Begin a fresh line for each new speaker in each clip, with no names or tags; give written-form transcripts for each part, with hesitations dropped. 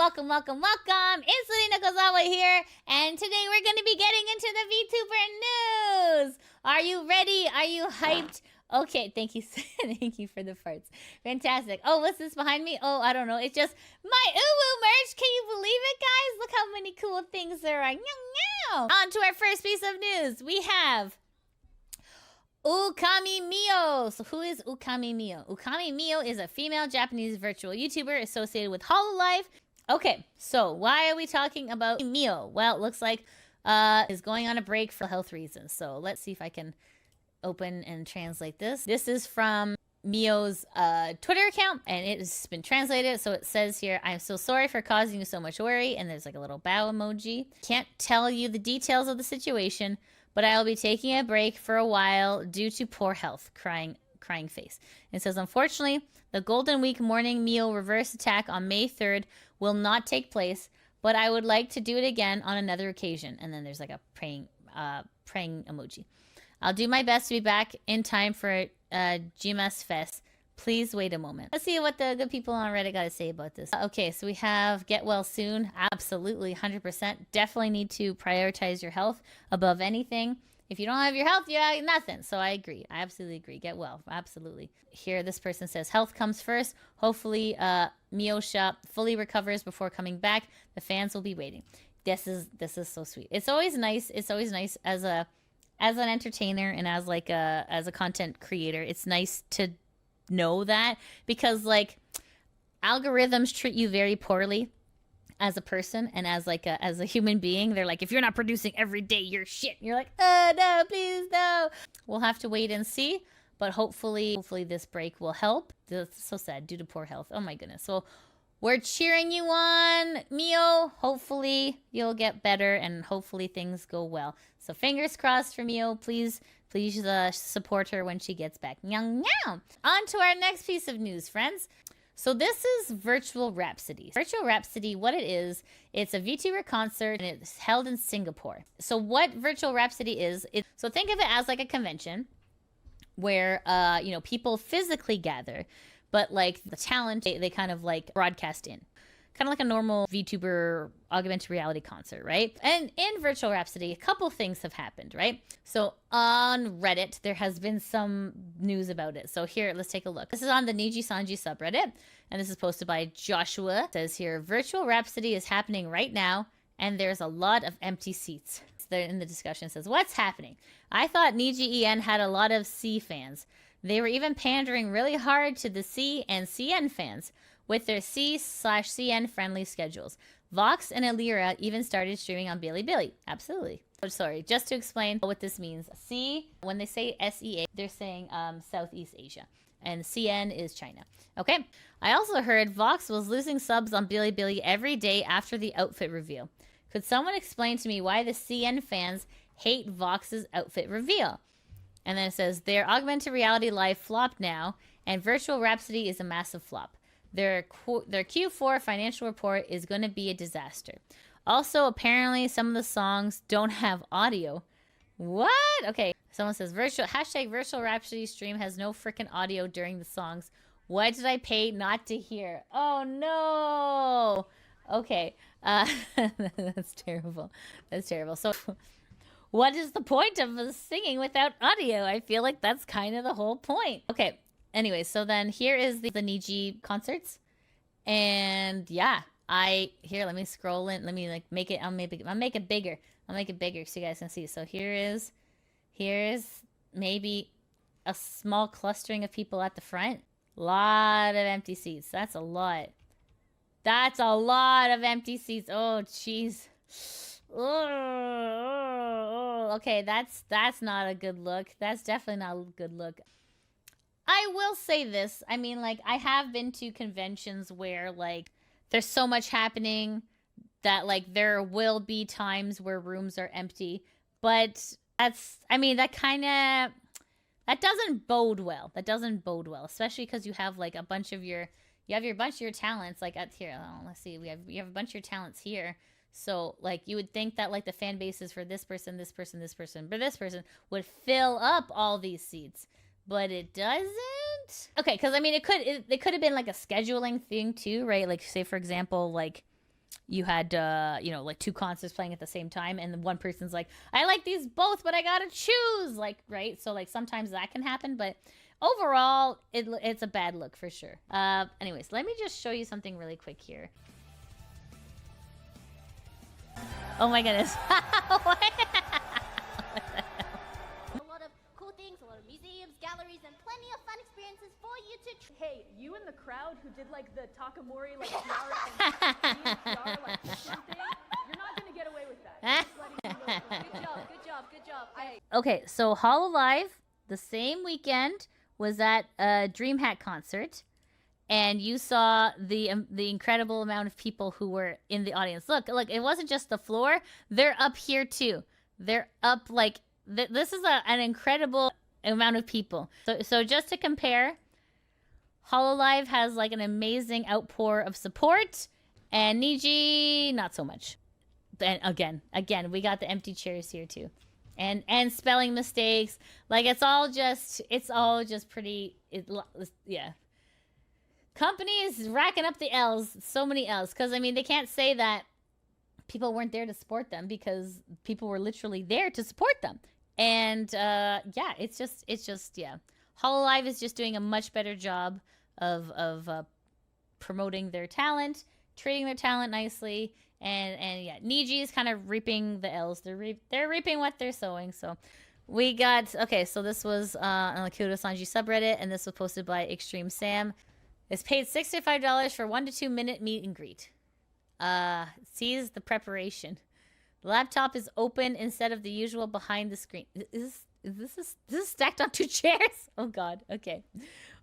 welcome. It's Lina Kozawa here, and today we're going to be getting into the VTuber news. Are you ready? Are you hyped? Okay, thank you. Thank you for the farts. Fantastic. Oh, what's this behind me? Oh, I don't know. It's just my ewww merch. Can you believe it, guys? Look how many cool things there are. On to our first piece of news. We have Ookami Mio. So who is Ookami Mio? Ookami Mio is a female Japanese virtual YouTuber associated with Hololive. Okay, so why are we talking about Mio? Well, it looks like is going on a break for health reasons. So let's see if I can open and translate this. This is from Mio's Twitter account, and it has been translated. So it says here, "I'm so sorry for causing you so much worry," and there's like a little bow emoji. Can't tell you the details of the situation, but I will be taking a break for a while due to poor health. Crying face. It says, "Unfortunately, the Golden Week morning Mio reverse attack on May 3rd will not take place, but I would like to do it again on another occasion." And then there's like a praying emoji. "I'll do my best to be back in time for GMS Fest. Please wait a moment." Let's see what the good people on Reddit got to say about this. Okay, so we have get well soon. Absolutely, 100%. Definitely need to prioritize your health above anything. If you don't have your health, you have nothing. So I agree. I absolutely agree. Get well. Absolutely. Here, this person says, "Health comes first. Hopefully, Mio Shop fully recovers before coming back. The fans will be waiting." This is so sweet. It's always nice. It's always nice as an entertainer and as a content creator. It's nice to know that, because like algorithms treat you very poorly as a person and as a human being. They're like, if you're not producing every day, you're shit. And you're like, oh no, please no. We'll have to wait and see, but hopefully this break will help. That's so sad due to poor health. Oh my goodness. So we're cheering you on, Mio. Hopefully you'll get better and hopefully things go well. So fingers crossed for Mio. Please support her when she gets back. On to our next piece of news, friends. So this is Virtual Rhapsody. Virtual Rhapsody, what it is, it's a VTuber concert and it's held in Singapore. So what Virtual Rhapsody is, so think of it as like a convention where people physically gather, but like the talent they kind of like broadcast in. Kind of like a normal VTuber augmented reality concert, right? And in Virtual Rhapsody, a couple things have happened, right? So on Reddit, there has been some news about it. So here, let's take a look. This is on the Nijisanji subreddit, and this is posted by Joshua. It says here, "Virtual Rhapsody is happening right now, and there's a lot of empty seats." So in the discussion, it says, "What's happening? I thought Niji had a lot of C fans. They were even pandering really hard to the C and CN fans with their C/CN friendly schedules. Vox and Elira even started streaming on Bilibili." Absolutely. Oh, sorry, just to explain what this means. C, when they say SEA, they're saying Southeast Asia. And CN is China. Okay. "I also heard Vox was losing subs on Bilibili every day after the outfit reveal. Could someone explain to me why the CN fans hate Vox's outfit reveal?" And then it says, "Their augmented reality live flopped now, and Virtual Rhapsody is a massive flop. Their Q4 financial report is going to be a disaster. Also, apparently, some of the songs don't have audio." What? Okay. Someone says, Virtual Rhapsody stream has no freaking audio during the songs. What did I pay not to hear? Oh, no. Okay. That's terrible. That's terrible. So what is the point of singing without audio? I feel like that's kind of the whole point. Okay. Anyway, so then here is the Niji concerts. And yeah, let me scroll in. Let me like make it, I'll make it bigger. I'll make it bigger so you guys can see. So here's maybe a small clustering of people at the front. Lot of empty seats. That's a lot. That's a lot of empty seats. Oh, jeez. Oh, okay, that's not a good look. That's definitely not a good look. I will say this. I mean, like, I have been to conventions where, like, there's so much happening that, like, there will be times where rooms are empty. But that doesn't bode well. That doesn't bode well, especially because you have, like, a bunch of your talents, like, at here. Oh, let's see. You have a bunch of your talents here. So, like, you would think that, like, the fan bases for this person, this person, this person, but this person would fill up all these seats. But it doesn't? Okay, because, I mean, it could have been, like, a scheduling thing, too, right? Like, say, for example, like, you had you know, like 2 concerts playing at the same time, and the one person's like, I like these both, but I gotta choose, like, right? So like sometimes that can happen, but overall it's a bad look for sure. Anyways, let me just show you something really quick here. Oh my goodness.
A lot of museums, galleries, and plenty of fun experiences for you to
Hey, you in the crowd who did like the Takamori like PR and PR like something, you're not gonna get away with that. Good job.
Okay, so Hololive, the same weekend, was at a Dreamhack concert, and you saw the incredible amount of people who were in the audience. Look, it wasn't just the floor; they're up here too. They're up like this is an incredible amount of people. So just to compare, Hololive has like an amazing outpour of support, and Niji not so much. And again, we got the empty chairs here too, and spelling mistakes. Like it's all just pretty. Yeah. Company is racking up the L's, so many L's, because I mean they can't say that people weren't there to support them because people were literally there to support them. And yeah, it's just yeah. Hololive is just doing a much better job of promoting their talent, treating their talent nicely, and yeah, Niji is kind of reaping the L's. They're reaping what they're sowing. So we got so this was on the Nijisanji subreddit, and this was posted by Extreme Sam. It's paid $65 for 1 to 2 minute meet and greet. Sees the preparation. The laptop is open instead of the usual behind the screen. Is this stacked on 2 chairs? Oh god. Okay.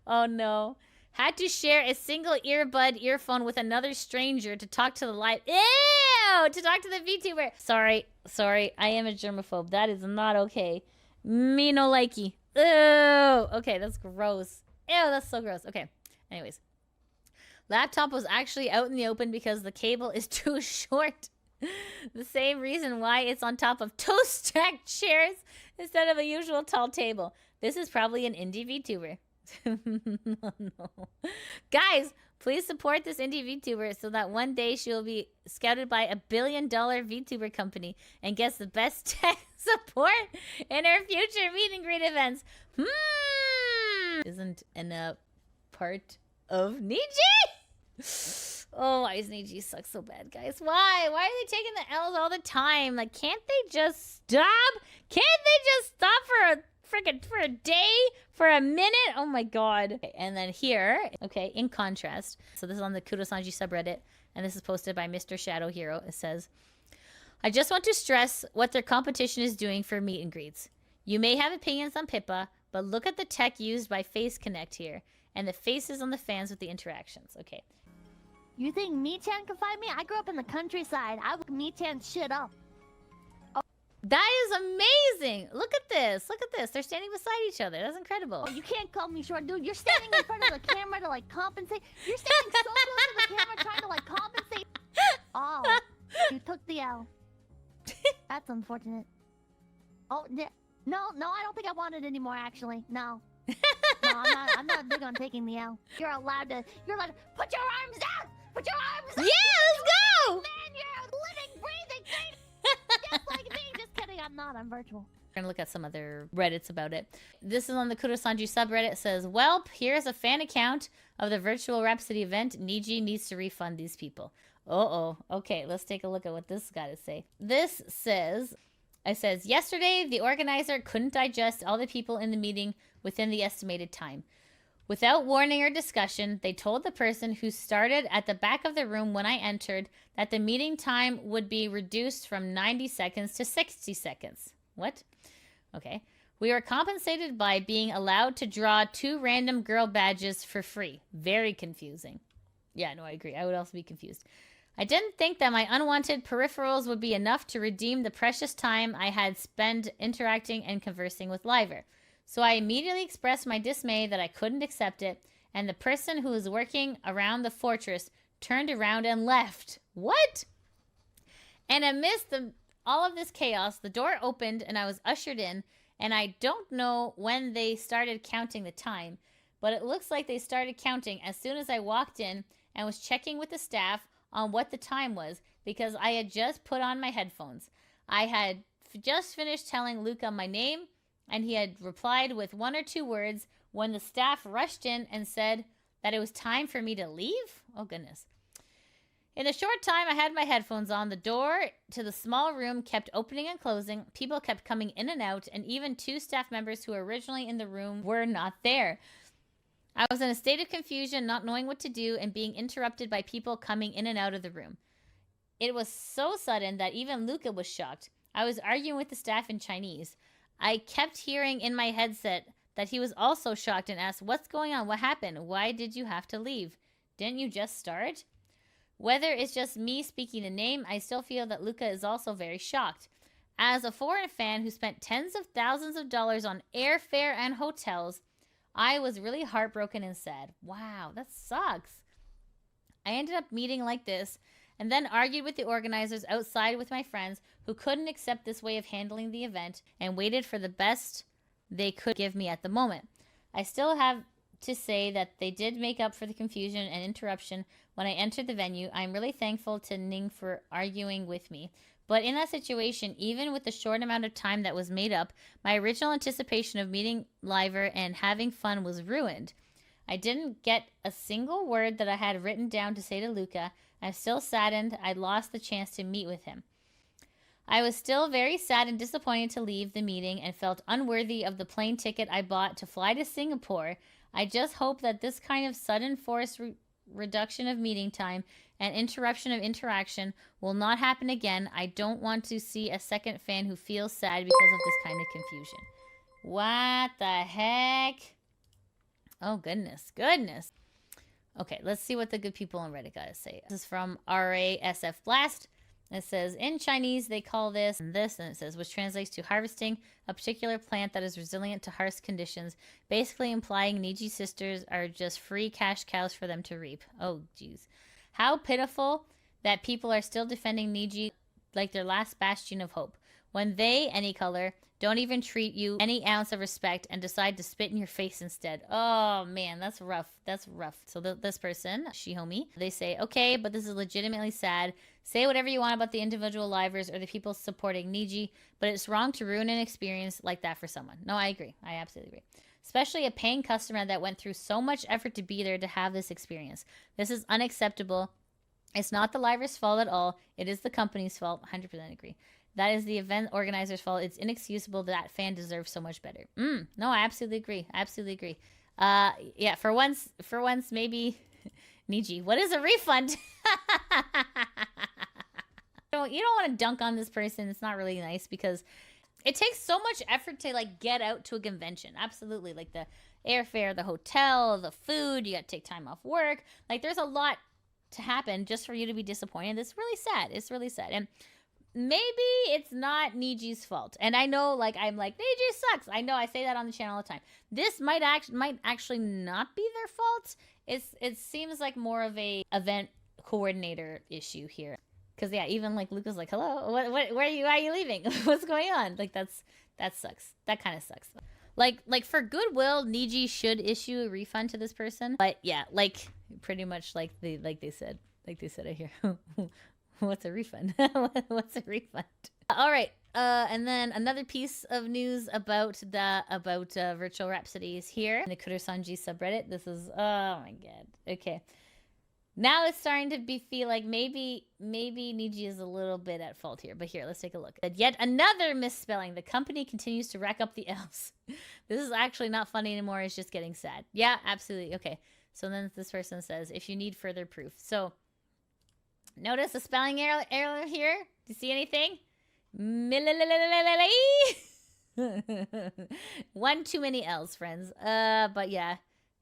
Oh no. Had to share a single earphone with another stranger to talk to the live. Ew! To talk to the VTuber. Sorry. I am a germaphobe. That is not okay. Me no likey. Ew. Okay, that's gross. Ew, that's so gross. Okay. Anyways. Laptop was actually out in the open because the cable is too short. The same reason why it's on top of 2 stacked chairs instead of a usual tall table. This is probably an indie VTuber. Oh, no. Guys, please support this indie VTuber so that one day she will be scouted by $1 billion VTuber company and gets the best tech support in her future meet and greet events. Isn't Enna part of Niji? Oh, why does Niji suck so bad, guys? Why? Why are they taking the L's all the time? Like, can't they just stop? Can't they just stop for a day? For a minute? Oh my god. Okay, and then here, okay, in contrast, so this is on the Nijisanji subreddit, and this is posted by Mr. Shadow Hero. It says, I just want to stress what their competition is doing for meet and greets. You may have opinions on Pippa, but look at the tech used by Phase Conenct here, and the faces on the fans with the interactions. Okay.
You think Me-chan can find me? I grew up in the countryside. I would Me-chan shit up.
Oh. That is amazing. Look at this. Look at this. They're standing beside each other. That's incredible.
Oh, you can't call me short, dude. You're standing in front of the camera to like compensate. You're standing so close to the camera trying to like compensate. Oh, you took the L. That's unfortunate. Oh, no, I don't think I want it anymore, actually. No. No, I'm not big on taking the L. You're allowed to put your arms down! Put your arms down!
Yeah, let's go!
Man, you're a living, breathing thing! Just like me! Just kidding, I'm not. I'm virtual.
We're gonna look at some other Reddits about it. This is on the Nijisanji subreddit. It says, welp, here's a fan account of the virtual Rhapsody event. Niji needs to refund these people. Uh-oh. Okay, let's take a look at what this got to say. This says, yesterday, the organizer couldn't digest all the people in the meeting within the estimated time. Without warning or discussion, they told the person who started at the back of the room when I entered that the meeting time would be reduced from 90 seconds to 60 seconds. What? Okay. We were compensated by being allowed to draw 2 random girl badges for free. Very confusing. Yeah, no, I agree. I would also be confused. I didn't think that my unwanted peripherals would be enough to redeem the precious time I had spent interacting and conversing with Liver. So I immediately expressed my dismay that I couldn't accept it, and the person who was working around the fortress turned around and left. What? And amidst all of this chaos, the door opened and I was ushered in, and I don't know when they started counting the time, but it looks like they started counting as soon as I walked in and was checking with the staff on what the time was because I had just put on my headphones. I had just finished telling Luca my name, and he had replied with 1 or 2 words when the staff rushed in and said that it was time for me to leave. Oh, goodness. In a short time, I had my headphones on. The door to the small room kept opening and closing. People kept coming in and out, and even 2 staff members who were originally in the room were not there. I was in a state of confusion, not knowing what to do, and being interrupted by people coming in and out of the room. It was so sudden that even Luca was shocked. I was arguing with the staff in Chinese. I kept hearing in my headset that he was also shocked and asked, "What's going on? What happened? Why did you have to leave? Didn't you just start?" Whether it's just me speaking the name, I still feel that Luca is also very shocked. As a foreign fan who spent tens of thousands of dollars on airfare and hotels, I was really heartbroken and sad. Wow, that sucks. I ended up meeting like this and then argued with the organizers outside with my friends who couldn't accept this way of handling the event and waited for the best they could give me at the moment. I still have to say that they did make up for the confusion and interruption when I entered the venue. I'm really thankful to Ning for arguing with me. But in that situation, even with the short amount of time that was made up, my original anticipation of meeting Liver and having fun was ruined. I didn't get a single word that I had written down to say to Luca. I'm still saddened I lost the chance to meet with him. I was still very sad and disappointed to leave the meeting and felt unworthy of the plane ticket I bought to fly to Singapore. I just hope that this kind of sudden forced reduction of meeting time and interruption of interaction will not happen again. I don't want to see a second fan who feels sad because of this kind of confusion. What the heck? Oh, goodness. Goodness. Okay, let's see what the good people on Reddit got to say. This is from RASF Blast. It says, in Chinese, they call this, and it says, which translates to harvesting a particular plant that is resilient to harsh conditions, basically implying NijiSisters are just free cash cows for them to reap. Oh, jeez. How pitiful that people are still defending Niji like their last bastion of hope, when they, any color, don't even treat you any ounce of respect and decide to spit in your face instead. Oh, man, that's rough. That's rough. So this person, Shihomie, they say, okay, but this is legitimately sad. Say whatever you want about the individual livers or the people supporting Niji, but it's wrong to ruin an experience like that for someone. No, I agree. I absolutely agree. Especially a paying customer that went through so much effort to be there to have this experience. This is unacceptable. It's not the livers' fault at all. It is the company's fault. 100% agree. That is the event organizer's fault. It's inexcusable that fan deserves so much better. No, I absolutely agree. I absolutely agree. Yeah, for once, maybe Niji, what is a refund? You don't want to dunk on this person. It's not really nice because it takes so much effort to like get out to a convention. Absolutely. Like the airfare, the hotel, the food, you got to take time off work. Like there's a lot to happen just for you to be disappointed. It's really sad. It's really sad. And maybe it's not Niji's fault. And I know, like, I'm like, Niji sucks. I know I say that on the channel all the time. This might actually not be their fault. It seems like more of a event coordinator issue here. Because, yeah, even, like, Luca's like, hello? Where are you leaving? What's going on? Like, that sucks. That kind of sucks. Like, for goodwill, Niji should issue a refund to this person. But, yeah, like, pretty much like they said. Like they said, I hear. What's a refund? What's a refund? All right. And then another piece of news about virtual rhapsodies here in the Kurosanji subreddit. This is, oh my god. Okay. Now it's starting to feel like maybe Niji is a little bit at fault here. But here, let's take a look. Yet another misspelling. The company continues to rack up the L's. This is actually not funny anymore. It's just getting sad. Yeah, absolutely. Okay. So then this person says, if you need further proof. So notice a spelling error here. Do you see anything? One too many L's, friends. But yeah,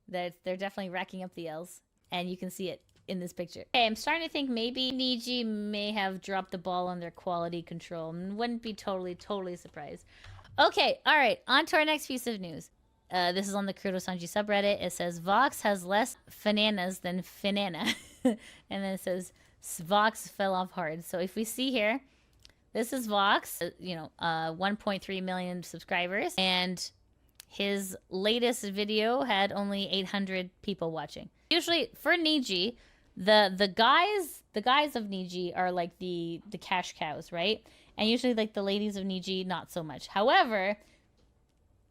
they're definitely racking up the L's. And you can see it in this picture. Okay, I'm starting to think maybe Niji may have dropped the ball on their quality control. Wouldn't be totally surprised. Okay, all right, on to our next piece of news. This is on the Kurosanji subreddit. It says, Vox has less fananas than Finana. And then it says, Vox fell off hard. So if we see here, this is Vox, 1.3 million subscribers. And his latest video had only 800 people watching. Usually, for Niji, the guys of Niji are like the cash cows, right? And usually like the ladies of Niji, not so much. However,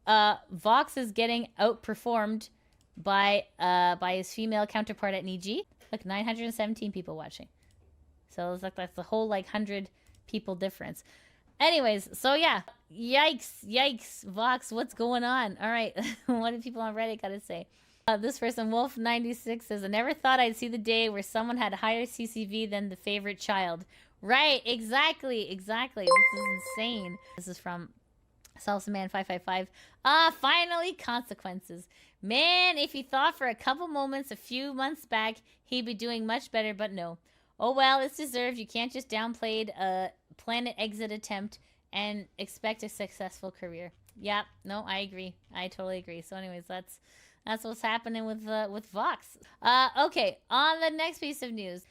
Vox is getting outperformed by his female counterpart at Niji. Look, 917 people watching. So it's like that's the whole like 100 people difference. Anyways, so yeah, yikes, Vox, what's going on? All right, what do people on Reddit gotta say? This person, Wolf96, says, I never thought I'd see the day where someone had higher CCV than the favorite child. Right, exactly. This is insane. This is from Salsaman555. Finally, consequences. Man, if he thought for a couple moments a few months back he'd be doing much better, but no. Oh well, it's deserved. You can't just downplay a planet exit attempt and expect a successful career. Yeah, no, I agree. I totally agree. So anyways, that's what's happening with Vox. Okay, on the next piece of news.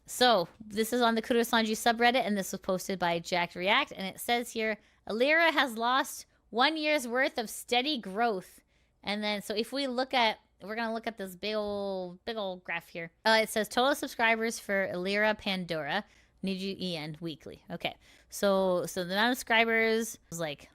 So, this is on the Kurosanji subreddit, and this was posted by Jack React, and it says here, Elira has lost 1 year's worth of steady growth. And then, so if we look at, we're going to look at this big old graph here. It says total subscribers for Elira Pandora, Niji EN weekly. Okay, so the amount of subscribers was like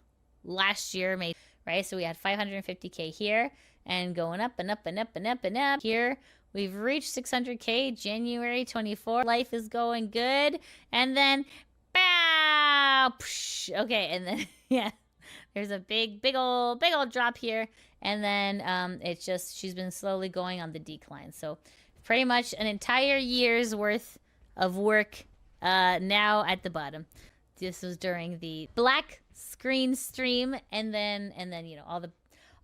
last year, maybe, right? So we had 550K here, and going up and up and up and up and up. Here, we've reached 600K, January 24. Life is going good. And then, bow! Psh, okay, and then, yeah, there's a big old drop here. And then it's just, she's been slowly going on the decline. So pretty much an entire year's worth of work now at the bottom. This was during the black screen stream, and then you know,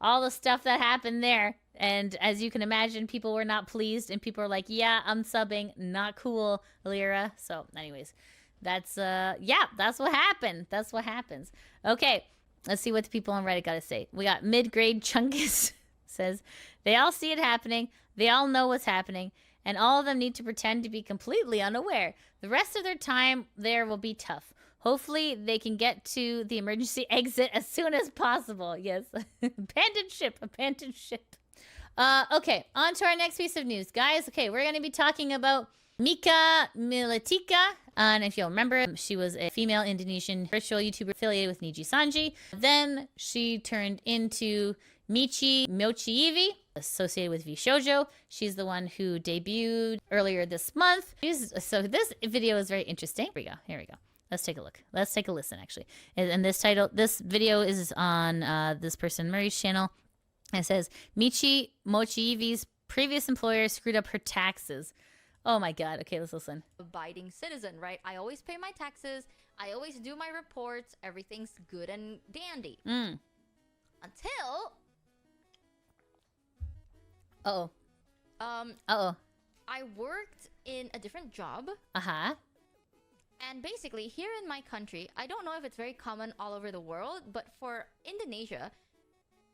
all the stuff that happened there. And as you can imagine, people were not pleased, and people were like, yeah, I'm subbing, not cool, Elira. So anyways, that's yeah, that's what happened. That's what happens. Okay, let's see what the people on Reddit got to say. We got mid-grade Chungus says, they all see it happening, they all know what's happening, and all of them need to pretend to be completely unaware. The rest of their time there will be tough. Hopefully, they can get to the emergency exit as soon as possible. Yes. Abandoned ship. Okay, on to our next piece of news. Guys, okay, we're going to be talking about Mika Militika. And if you'll remember, she was a female Indonesian virtual YouTuber affiliated with Nijisanji. Then she turned into Michi Mochiivi, associated with VShoujo. She's the one who debuted earlier this month. So this video is very interesting. Here we go. Let's take a look. Let's take a listen, actually. And this video is on this person, Murray's channel. It says, Michi Mochiivi's previous employer screwed up her taxes. Oh my god. Okay, let's listen.
Abiding citizen, right? I always pay my taxes. I always do my reports. Everything's good and dandy. Until...
Uh-oh.
I worked in a different job.
Uh-huh.
And basically, here in my country, I don't know if it's very common all over the world, but for Indonesia,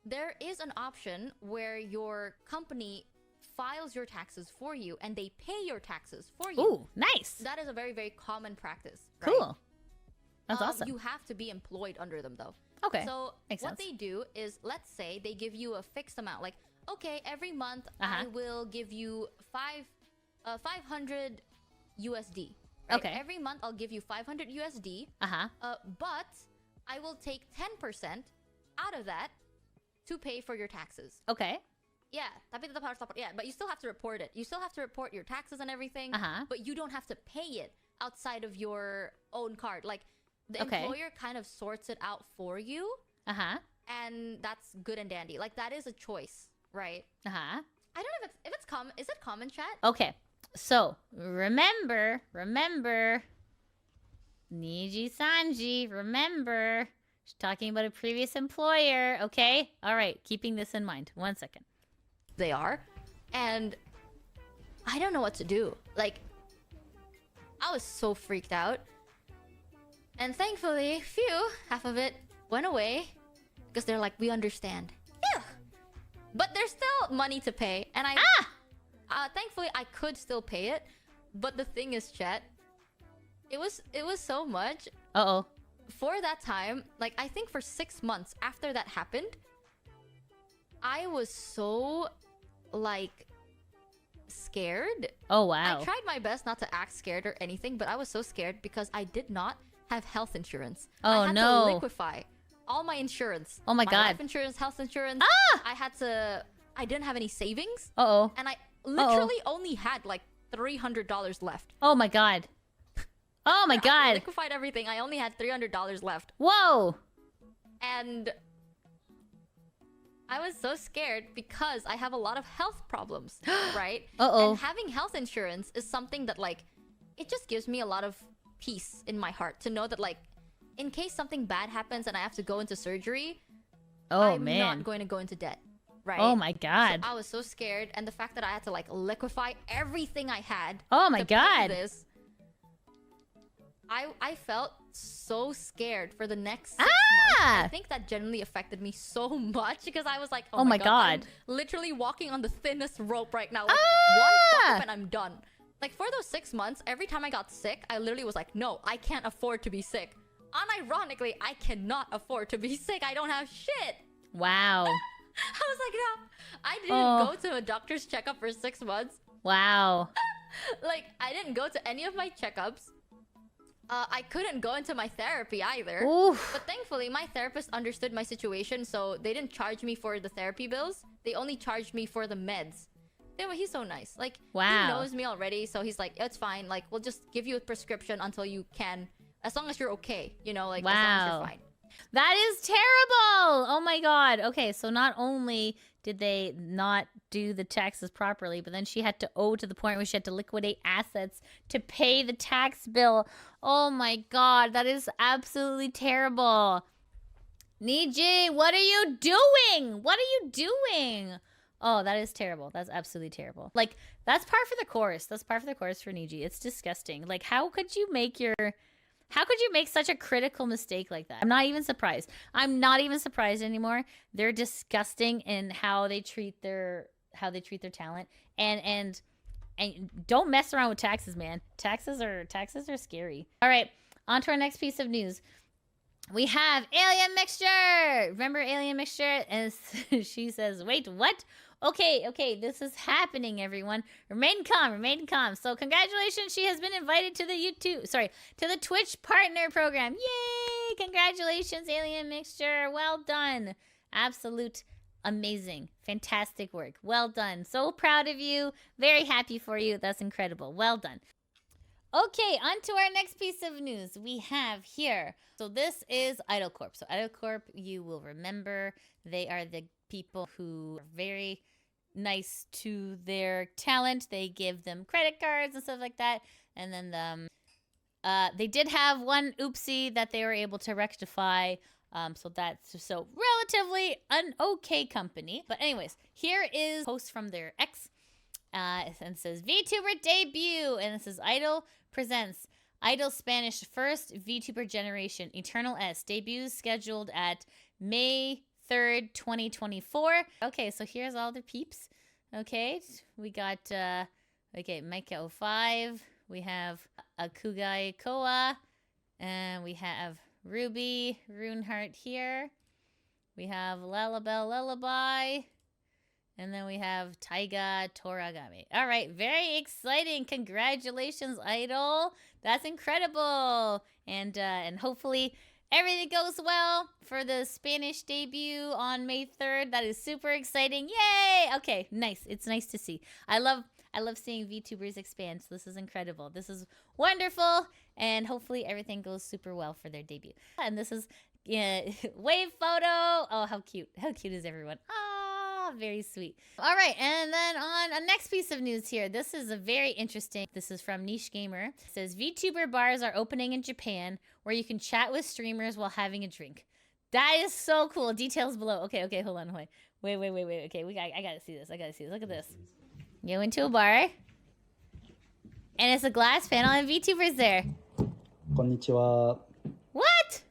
there is an option where your company files your taxes for you and they pay your taxes for you.
Ooh, nice.
That is a very, very common practice. Right?
Cool. That's awesome.
You have to be employed under them, though.
Okay.
So
makes
what
sense.
they do is, let's say they give you a fixed amount. Like, okay, every month I will give you 500 USD. Right?
Okay.
Every month I'll give you 500 USD. But I will take 10% out of that to pay for your taxes.
Okay.
Yeah, tapi tetap harus lapor. Yeah, but you still have to report it. You still have to report your taxes and everything. But you don't have to pay it outside of your own card. Like, the employer kind of sorts it out for you. And that's good and dandy. Like, that is a choice, right? I don't know if it's common. Is it common, chat?
Okay. So, remember, Nijisanji, remember, she's talking about a previous employer, okay? All right, keeping this in mind. 1 second.
They are. And I don't know what to do. Like, I was so freaked out. And thankfully, half of it went away. Because they're like, we understand. Yeah. But there's still money to pay. And thankfully, I could still pay it. But the thing is, chat, it was so much. For that time, like, I think for 6 months after that happened, I was so, like, scared.
Oh, wow.
I tried my best not to act scared or anything, but I was so scared because I did not have health insurance.
Oh,
I had
no.
to liquefy all my insurance.
Oh my God.
Life insurance, health insurance.
Ah!
I didn't have any savings.
Uh-oh.
And I literally only had like $300 left.
Oh my God. Oh my
I
God.
liquefied everything. I only had $300 left.
Whoa.
And I was so scared because I have a lot of health problems, right?
Uh-oh.
And having health insurance is something that, like, it just gives me a lot of peace in my heart to know that, like, in case something bad happens and I have to go into surgery, I'm not going to go into debt, right?
Oh my God.
So I was so scared, and the fact that I had to, like, liquefy everything I had.
Oh my
to pay
God.
this, I felt so scared for the next 6 months. I think that genuinely affected me so much because I was like, oh my God. I'm literally walking on the thinnest rope right now. Like, one fuck up and I'm done. Like, for those 6 months, every time I got sick, I literally was like, no, I can't afford to be sick. Unironically, I cannot afford to be sick. I don't have shit.
Wow.
I was like, no. I didn't go to a doctor's checkup for 6 months.
Wow.
Like, I didn't go to any of my checkups. I couldn't go into my therapy either.
Oof.
But thankfully, my therapist understood my situation, so they didn't charge me for the therapy bills. They only charged me for the meds. He's so nice. Like,
wow.
He knows me already, so he's like, it's fine. Like, we'll just give you a prescription until you can, as long as you're okay. You know, like, as long as you're fine.
That is terrible! Oh my God. Okay, so not only did they not do the taxes properly, but then she had to owe to the point where she had to liquidate assets to pay the tax bill. Oh my God, that is absolutely terrible. Niji, what are you doing? What are you doing? Oh, that is terrible. That's absolutely terrible. Like, that's par for the course. That's par for the course for Niji. It's disgusting. Like, how could you make such a critical mistake like that? I'm not even surprised. I'm not even surprised anymore. They're disgusting in how they treat their talent. And don't mess around with taxes, man. Taxes are scary. All right, on to our next piece of news. We have Alien Mixture. Remember Alien Mixture? And she says, wait, what? Okay, this is happening, everyone. Remain calm. So congratulations, she has been invited to the Twitch partner program. Yay! Congratulations, Alien Mixture. Well done. Absolute amazing. Fantastic work. Well done. So proud of you. Very happy for you. That's incredible. Well done. Okay, on to our next piece of news we have here. So this is Idol Corp. So Idol Corp, you will remember, they are the people who are very nice to their talent. They give them credit cards and stuff like that. And then they did have one oopsie that they were able to rectify. So that's relatively an okay company. But anyways, here is a post from their ex. And it says VTuber debut. And it says Idol presents Idol Spanish first VTuber generation Eternal S debuts scheduled at May 3rd, 2024. Okay, so here's all the peeps. Okay, we got Micah 05. We have Akugai Koa. And we have Ruby Runeheart here. We have Lullaby. And then we have Taiga Toragami. All right, very exciting. Congratulations, Idol. That's incredible. And hopefully everything goes well for the Spanish debut on May 3rd. That is super exciting. Yay! Okay, nice. It's nice to see. I love seeing VTubers expand. So this is incredible. This is wonderful. And hopefully everything goes super well for their debut. And this is wave photo. Oh, how cute. How cute is everyone? Very sweet. All right, and then on a next piece of news here, this is a very interesting. This is from Niche Gamer. It says VTuber bars are opening in Japan where you can chat with streamers while having a drink. That is so cool. Details below. Okay, hold on. Wait. Okay, I gotta see this. Look at this. You go into a bar, and it's a glass panel and VTubers there.
Konnichiwa.
What?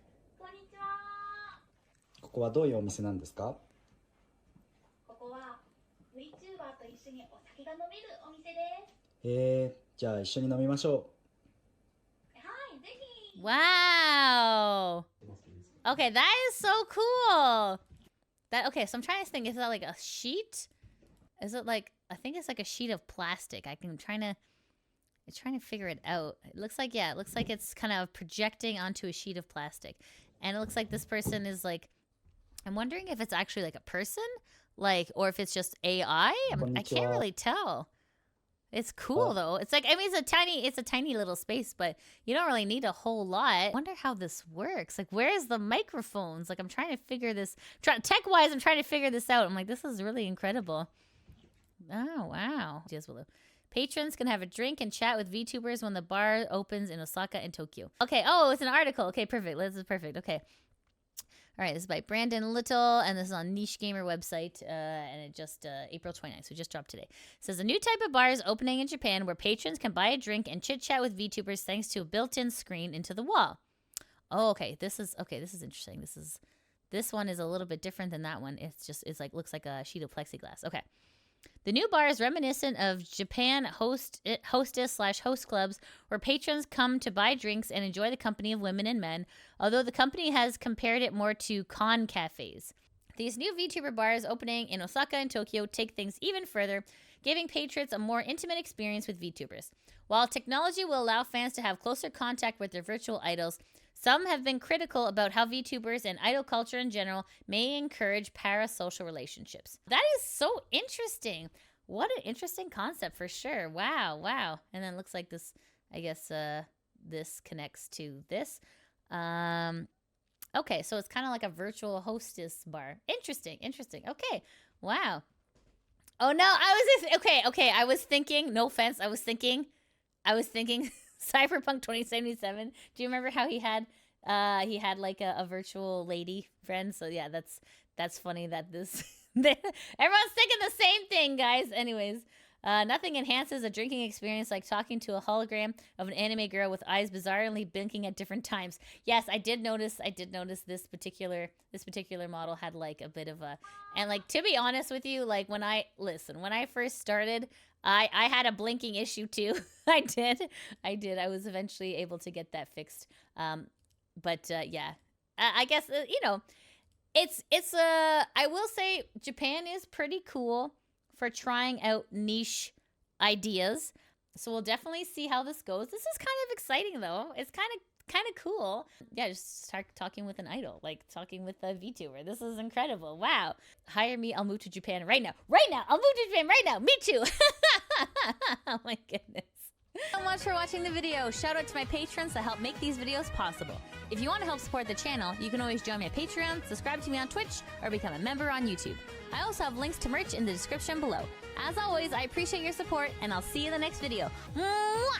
ここはどういうお店なんですか?
VTuber と一緒にお酒が飲めるお店です。
じゃあ一緒に飲みましょう。
はい、ぜひ。
Wow. Okay, that is so cool. Okay, so I'm trying to think, is that like a sheet? Is it like I think it's like a sheet of plastic. I'm trying to figure it out. It looks like, yeah, it looks like it's kind of projecting onto a sheet of plastic. And it looks like this person is like, I'm wondering if it's actually like a person, like, or if it's just AI. I can't really tell. It's cool though. It's like, I mean, it's a tiny little space, but you don't really need a whole lot. I wonder how this works. Like, where's the microphones? Like, I'm trying to figure this, tech-wise, I'm trying to figure this out. I'm like, this is really incredible. Oh, wow. Patrons can have a drink and chat with VTubers when the bar opens in Osaka and Tokyo. Okay, oh, it's an article. Okay, perfect. This is perfect. Okay. All right, this is by Brandon Little, and this is on Niche Gamer website, and it just, April 29th, so it just dropped today. It says, a new type of bar is opening in Japan where patrons can buy a drink and chit-chat with VTubers thanks to a built-in screen into the wall. Oh, okay, this is interesting. This one is a little bit different than that one. It's like, looks like a sheet of plexiglass. Okay. The new bar is reminiscent of Japan hostess/host clubs where patrons come to buy drinks and enjoy the company of women and men, although the company has compared it more to con cafes. These new VTuber bars opening in Osaka and Tokyo take things even further, giving patrons a more intimate experience with VTubers. While technology will allow fans to have closer contact with their virtual idols, some have been critical about how VTubers and idol culture in general may encourage parasocial relationships. That is so interesting. What an interesting concept for sure. Wow, wow. And then it looks like this, I guess, this connects to this. Okay, so it's kind of like a virtual hostess bar. Interesting, interesting. Okay, wow. Oh no, okay. I was thinking, no offense, I was thinking Cyberpunk 2077. Do you remember how he had like a virtual lady friend? So yeah, that's funny that this everyone's thinking the same thing, guys. Anyways, nothing enhances a drinking experience like talking to a hologram of an anime girl with eyes bizarrely blinking at different times. Yes, I did notice this particular model had like a bit of a, and like, to be honest with you, like when I first started, I had a blinking issue too. I did. I was eventually able to get that fixed. But yeah, I guess, you know, it's I will say Japan is pretty cool for trying out niche ideas. So we'll definitely see how this goes. This is kind of exciting though. It's kind of cool. Yeah, just start talking with an idol, like talking with a VTuber. This is incredible. Wow. Hire me, I'll move to Japan right now. I'll move to Japan right now. Me too. Oh my goodness. Thanks so much for watching the video. Shout out to my patrons that help make these videos possible. If you want to help support the channel, you can always join my Patreon, subscribe to me on Twitch, or become a member on YouTube. I also have links to merch in the description below. As always, I appreciate your support, and I'll see you in the next video. Mwah!